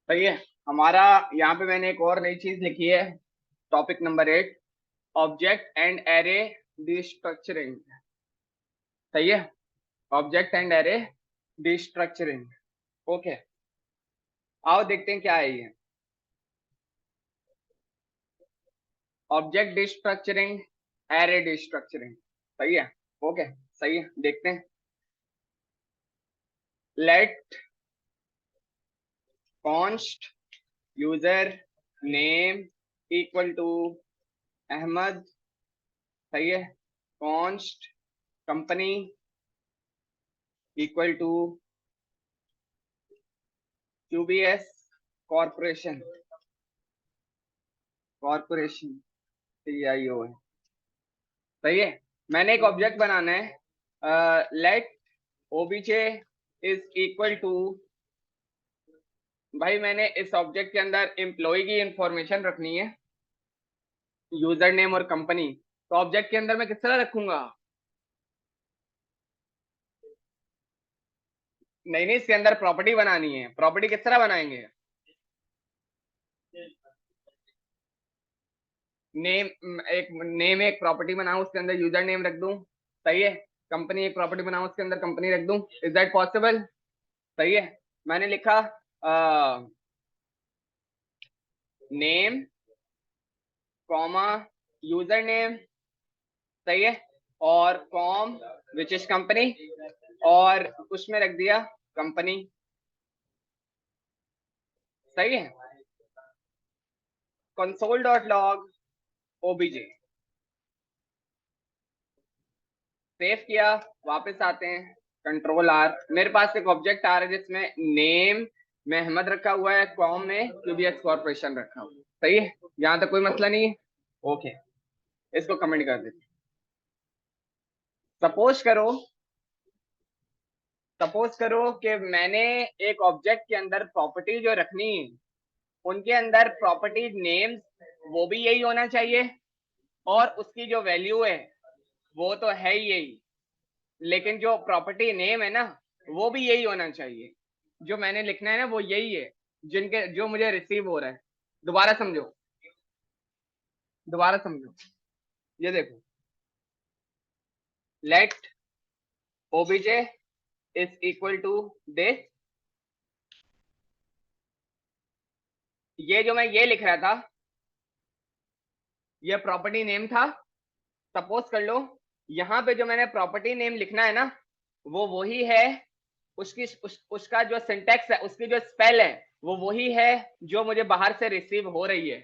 सही है। हमारा यहाँ पे मैंने एक और नई चीज लिखी है। Topic number 8, object and array destructuring. सही है। Object and array destructuring. Okay, आओ देखते हैं क्या है ये। Object destructuring, array destructuring. सही है। ओके, सही है, देखते हैं। Let const user name equal to Ahmed. सही है। Const company equal to QBS corporation. Corporation CIO है। सही है। मैंने एक ऑब्जेक्ट बनाना है। Let OBJ is equal to, भाई मैंने इस ऑब्जेक्ट के अंदर एम्प्लॉय की इंफॉर्मेशन रखनी है, यूजर नेम और कंपनी। तो ऑब्जेक्ट के अंदर मैं किस तरह रखूंगा? नहीं नहीं, इसके अंदर प्रॉपर्टी बनानी है। प्रॉपर्टी किस तरह बनाएंगे? नेम, एक प्रॉपर्टी बनाऊं, उसके अंदर यूजर नेम रख दूं। सही है। कंपनी एक प्रॉपर्टी बनाऊं, उसके अंदर कंपनी रख दूं। Is that possible? सही है। मैंने लिखा नेम कॉमा यूजर नेम। सही है। और कॉम विच इज कंपनी, और उसमें रख दिया कंपनी। सही है। Console dot log OBJ, save किया। वापस आते हैं, कंट्रोल R। मेरे पास एक ऑब्जेक्ट आ रहा है जिसमें नेम में अहमद रखा हुआ है, कॉम में क्यूबीएस कॉर्पोरेशन रखा हुआ है। सही है। यहाँ तक कोई मसला नहीं है। ओके, इसको कमेंट कर देते। सपोज करो, सपोज करो कि मैंने एक ऑब्जेक्ट के अंदर प्रॉपर्टी जो रखनी है, उनके अंदर प्रॉपर्टी नेम वो भी यही होना चाहिए, और उसकी जो वैल्यू है वो तो है ही यही, लेकिन जो प्रॉपर्टी नेम है ना, वो भी यही होना चाहिए। जो मैंने लिखना है ना वो यही है, जिनके जो मुझे रिसीव हो रहा है। दोबारा समझो, दोबारा समझो। ये देखो, let OBJ is equal to this. ये जो मैं ये लिख रहा था, ये प्रॉपर्टी नेम था। सपोज कर लो, यहाँ पे जो मैंने प्रॉपर्टी नेम लिखना है ना, वो वही है। उसका जो सिंटेक्स है, उसकी जो स्पेल है, वो वही है जो मुझे बाहर से रिसीव हो रही है।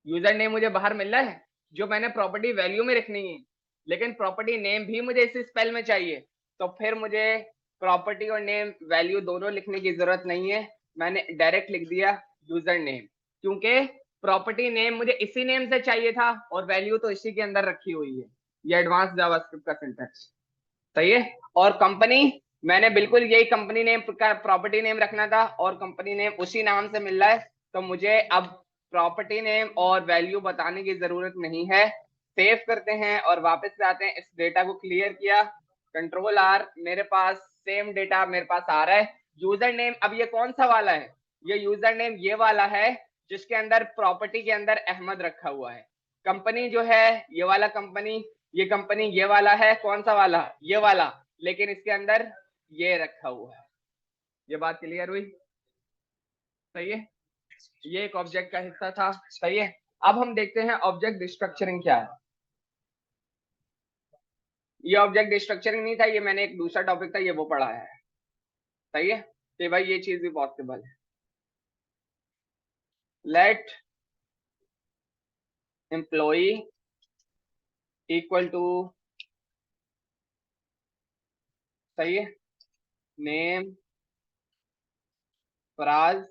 यूजर नेम मुझे बाहर मिल रहा है, जो मैंने प्रॉपर्टी वैल्यू में रखनी है, लेकिन प्रॉपर्टी नेम भी मुझे इसी स्पेल में चाहिए। तो फिर मुझे प्रॉपर्टी और नेम वैल्यू दोनों लिखने की जरूरत नहीं है, मैंने डायरेक्ट लिख दिया यूजर नेम, क्योंकि प्रॉपर्टी नेम मुझे इसी नेम से चाहिए था और वैल्यू तो इसी के अंदर रखी हुई है। ये एडवांस जावास्क्रिप्ट का सिंटैक्स। सही है। और कंपनी, मैंने बिल्कुल यही कंपनी नेम का प्रॉपर्टी नेम रखना था, और कंपनी नेम उसी नाम से मिल रहा है, तो मुझे अब प्रॉपर्टी नेम और वैल्यू बताने की जरूरत नहीं है। सेव करते हैं और वापस से आते हैं। इस डेटा को क्लियर किया, कंट्रोल R। मेरे पास सेम डेटा मेरे पास आ रहा है। यूजर नेम अब ये कौन सा वाला है? ये यूजर नेम ये वाला है जिसके अंदर प्रॉपर्टी के अंदर अहमद रखा हुआ है। कंपनी जो है ये वाला कंपनी, ये कंपनी ये वाला है। कौन सा वाला? ये वाला, लेकिन इसके अंदर ये रखा हुआ है। ये बात क्लियर हुई? सही है। ये एक ऑब्जेक्ट का हिस्सा था। सही है। अब हम देखते हैं ऑब्जेक्ट डिस्ट्रक्चरिंग क्या है। ये ऑब्जेक्ट डिस्ट्रक्चरिंग नहीं था, ये मैंने एक दूसरा टॉपिक था, ये वो पढ़ा है। सही है। तो भाई ये चीज भी पॉसिबल है। लेट एम्प्लॉई इक्वल टू, सही है, नेम फराज,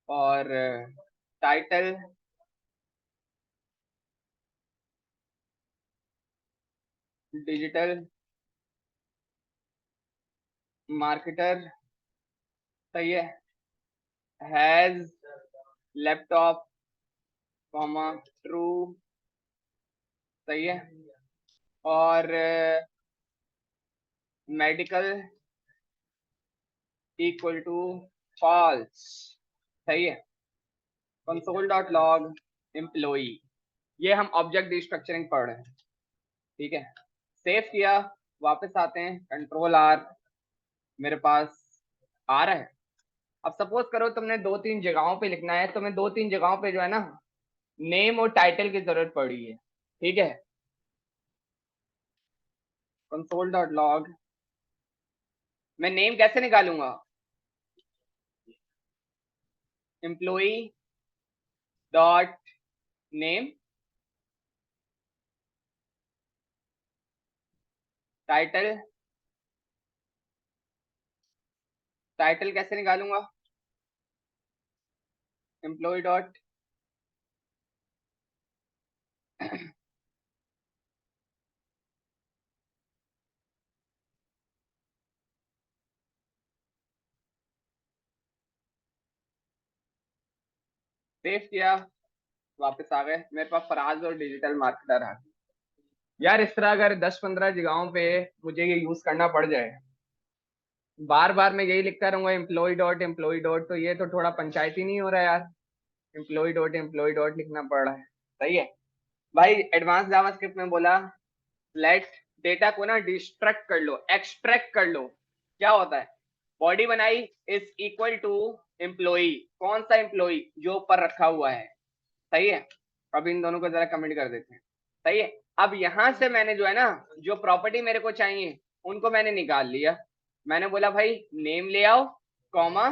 और टाइटल डिजिटल मार्केटर। सही है। Has laptop comma true. सही है। और मेडिकल इक्वल टू फॉल्स, सही है। कंसोल डॉट लॉग एम्प्लॉई, ये हम ऑब्जेक्ट डिस्ट्रक्चरिंग पढ़ रहे हैं, ठीक है। सेव किया, वापस आते हैं, कंट्रोल आर, मेरे पास आ रहा है। अब सपोज करो तुमने 2-3 जगहों पे लिखना है, तुम्हें 2-3 जगहों पे जो है ना नेम और टाइटल की जरूरत पड़ी है, ठीक है। कंसोल डॉट लॉग, मैं नेम कैसे निकालूंगा, employee dot name, title, title कैसे निकालूंगा, एम्प्लॉय डॉट सेव किया, वापस आ गए, मेरे पास फराज और डिजिटल मार्केटर आ गए। यार इस तरह अगर 10-15 जगहों पे मुझे ये यूज करना पड़ जाए, बार बार मैं यही लिखता रहूंगा एम्प्लॉय डॉट, तो ये तो थोड़ा पंचायती नहीं हो रहा यार, एम्प्लॉय डॉट लिखना पड़ रहा है, सही है। भाई एडवांस जावास्क्रिप्ट में बोला लेट डेटा को ना डिस्ट्रक्ट कर लो, एक्सट्रैक्ट कर लो, क्या होता है, बॉडी बनाई इज इक्वल टू एम्प्लॉई, कौन सा एम्प्लॉई, जो ऊपर रखा हुआ है, सही है। अब इन दोनों को जरा कमेंट कर देते हैं, सही है। अब यहां से मैंने जो है ना जो प्रॉपर्टी मेरे को चाहिए उनको मैंने निकाल लिया, मैंने बोला भाई नेम ले आओ, कॉमा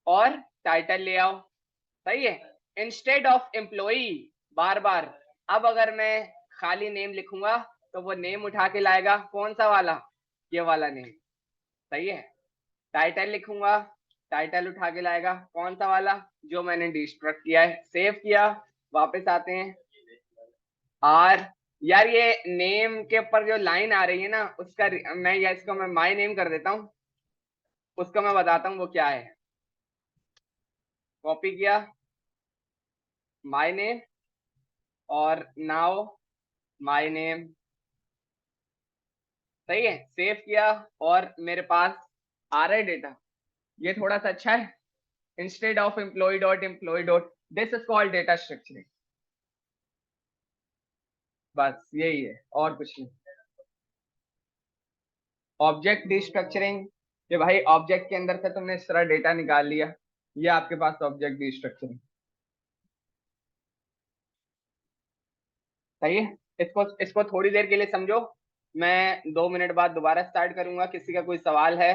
और टाइटल ले आओ, सही है। इंस्टेड ऑफ एम्प्लॉई बार बार, अब अगर मैं खाली नेम लिखूंगा तो वो नेम उठा के लाएगा, कौन सा वाला, ये वाला नेम, सही है। टाइटल लिखूंगा, टाइटल उठा के लाएगा, कौन सा वाला, जो मैंने डिस्ट्रक्ट किया है। सेव किया, वापस आते हैं, आर, यार ये नेम के ऊपर जो लाइन आ रही है ना उसका मैं या इसको मैं माय नेम कर देता हूँ, उसको मैं बताता हूँ वो क्या है। कॉपी किया, माय नेम, और नाउ माय नेम, सही है। सेव किया और मेरे पास आ रहा है डेटा, ये थोड़ा सा अच्छा है। Instead of employ dot this is called data structuring, बस यही है और कुछ नहीं। ऑब्जेक्ट डिस्ट्रक्चरिंग, कि भाई ऑब्जेक्ट के अंदर से तुमने इस तरह डेटा निकाल लिया, ये आपके पास ऑब्जेक्ट डिस्ट्रक्चरिंग, सही है। इसको इसको थोड़ी देर के लिए समझो, मैं 2 मिनट बाद दोबारा स्टार्ट करूंगा, किसी का कोई सवाल है।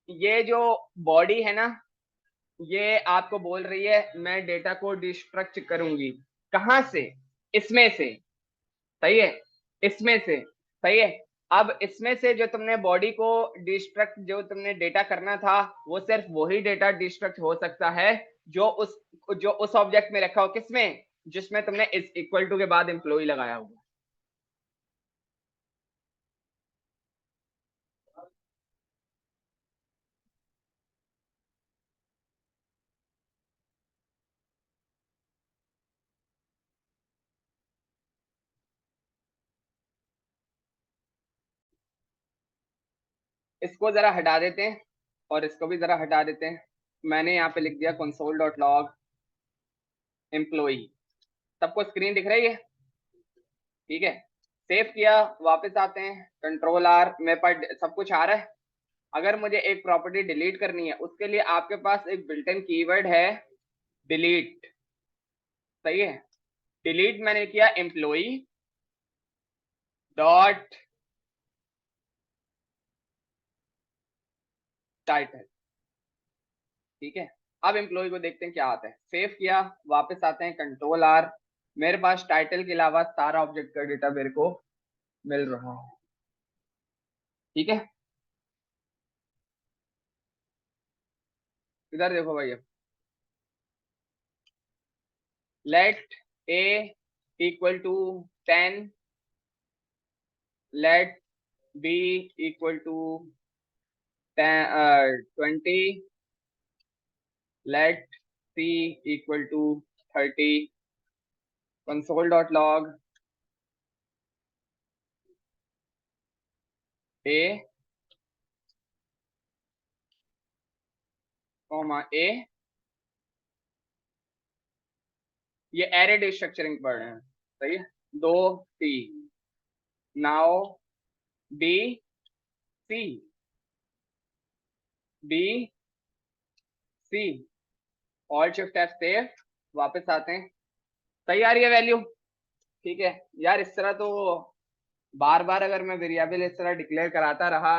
ये जो बॉडी है ना, ये आपको बोल रही है मैं डेटा को डिस्ट्रक्ट करूंगी, कहां से, इसमें से, सही है, इसमें से, सही है। अब इसमें से जो तुमने बॉडी को डिस्ट्रक्ट, जो तुमने डेटा करना था, वो सिर्फ वही डेटा डिस्ट्रक्ट हो सकता है जो उस ऑब्जेक्ट में रखा हो, किसमें, जिसमें तुमने इस इक्वल टू के बाद एम्प्लॉय लगाया होगा। इसको जरा हटा देते हैं और इसको भी जरा हटा देते हैं। मैंने यहाँ पे लिख दिया कंसोल डॉट लॉग एम्प्लॉय, सबको स्क्रीन दिख रही है, ठीक है। सेव किया, वापस आते हैं, कंट्रोल आर, मेरे पास सब कुछ आ रहा है। अगर मुझे एक प्रॉपर्टी डिलीट करनी है उसके लिए आपके पास एक बिल्ट इन कीवर्ड है, डिलीट, सही है। डिलीट मैंने किया एम्प्लॉय डॉट टाइटल, ठीक है। अब एम्प्लॉय को देखते हैं क्या आता है। सेव किया, वापस आते हैं, कंट्रोल आर, मेरे पास टाइटल के अलावा सारा ऑब्जेक्ट का डेटा मेरे को मिल रहा है, ठीक है। इधर देखो भाई, अब let a equal to 10, let b equal to 20, let c equal to 30, console dot log a comma a, ये एरे डिस्ट्रक्चरिंग पढ़ रहे हैं, सही है। 2 3, now B C, B C, alt shift F save, वापस आते हैं, सही आ रही है वैल्यू, ठीक है यार। इस तरह तो बार बार अगर मैं वेरिएबल इस तरह डिक्लेयर कराता रहा,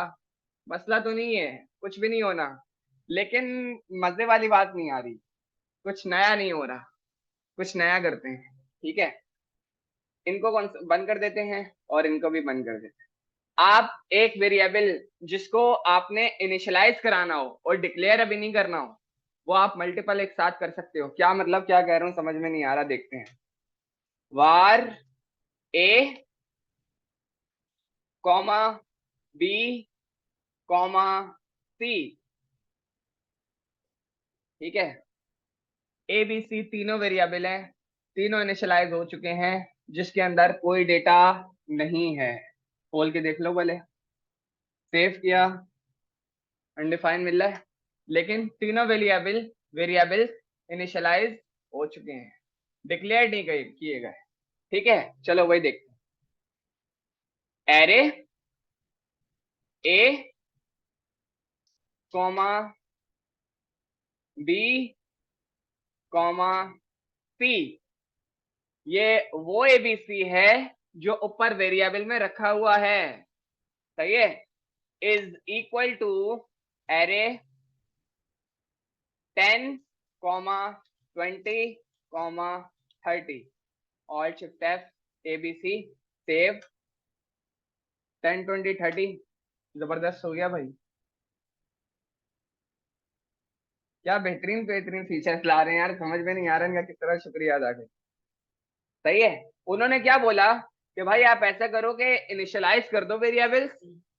मसला तो नहीं है, कुछ भी नहीं होना, लेकिन मजे वाली बात नहीं आ रही, कुछ नया नहीं हो रहा, कुछ नया करते हैं, ठीक है। इनको बंद कर देते हैं और इनको भी बंद कर देते हैं। आप एक वेरिएबल जिसको आपने इनिशियलाइज कराना हो और डिक्लेयर अभी नहीं करना हो, वो आप मल्टीपल एक साथ कर सकते हो। क्या मतलब, क्या कह रहा हूं समझ में नहीं आ रहा, देखते हैं। वार ए कॉमा बी कॉमा सी, ठीक है। ए बी सी तीनों वेरिएबल हैं, तीनों इनिशियलाइज हो चुके हैं, जिसके अंदर कोई डेटा नहीं है। खोल के देख लो भले, सेव किया, अनडिफाइन मिल रहा है, लेकिन तीनों वेरिएबल्स इनिशियलाइज हो चुके हैं, डिक्लेयर नहीं किए गए, ठीक है। चलो वही देखते हैं। Array a comma b comma c, ये वो एबीसी है जो ऊपर वेरिएबल में रखा हुआ है, सही है। Is equal to array 10, 20, 30, alt shift F ABC save, 10, 20, 30, जबरदस्त हो गया भाई, क्या बेहतरीन बेहतरीन फीचर्स ला रहे हैं यार, समझ में नहीं आ रहा इनका किस तरह शुक्रिया अदा करें, सही है। उन्होंने क्या बोला कि भाई आप ऐसा करो कि इनिशियलाइज कर दो वेरिएबल्स,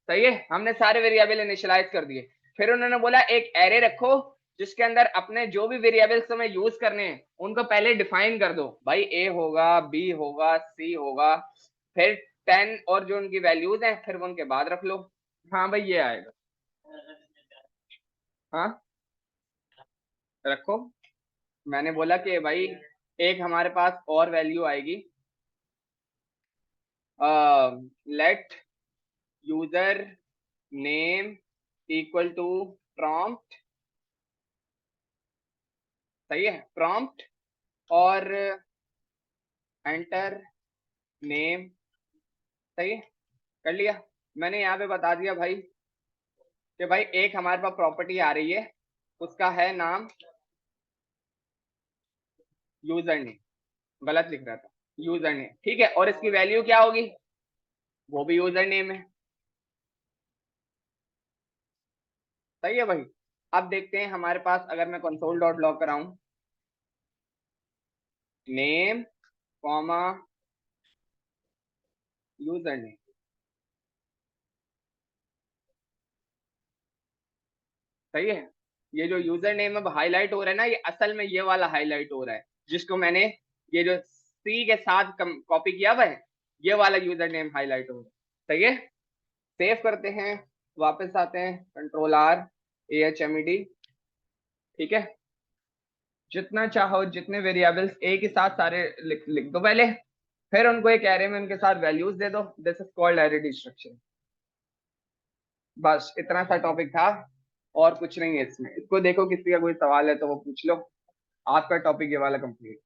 सही है। हमने सारे वेरिएबल इनिशियलाइज कर दिए, फिर उन्होंने बोला एक एरे रखो जिसके अंदर अपने जो भी वेरिएबल्स तुम्हें यूज करने हैं उनको पहले डिफाइन कर दो, भाई ए होगा, बी होगा, सी होगा, फिर 10 और जो उनकी वैल्यूज हैं फिर वो उनके बाद रख लो। हाँ भाई ये आएगा, हाँ रखो। मैंने बोला कि भाई एक हमारे पास और वैल्यू आएगी, let user name equal to prompt, सही है, प्रॉम्प्ट, और एंटर नेम, सही है, कर लिया। मैंने यहाँ पे बता दिया भाई कि भाई एक हमारे पास प्रॉपर्टी आ रही है, उसका है नाम यूजर नेम, गलत लिख रहा था, यूजर नेम, ठीक है, और इसकी वैल्यू क्या होगी, वो भी यूजर नेम है, सही है भाई। अब देखते हैं हमारे पास, अगर मैं कंसोल डॉट लॉग कराऊं, नेम कॉमा यूजर नेम, सही है। ये जो यूजर नेम अब हाईलाइट हो रहा है ना, ये असल में ये वाला हाईलाइट हो रहा है जिसको मैंने ये जो सी के साथ कॉपी किया हुआ है, ये वाला यूजर नेम हाईलाइट हो रहा है, सही है। सेव करते हैं, वापस आते हैं, control R A H M E D, ठीक है। जितना चाहो जितने वेरिएबल्स एक ही साथ सारे लिख दो पहले, फिर उनको एक एरे में उनके साथ वैल्यूज दे दो, this is called array destruction. बस इतना सा टॉपिक था, और कुछ नहीं है इसमें। इसको देखो, किसी का कोई सवाल है तो वो पूछ लो, आपका टॉपिक ये वाला कंप्लीट।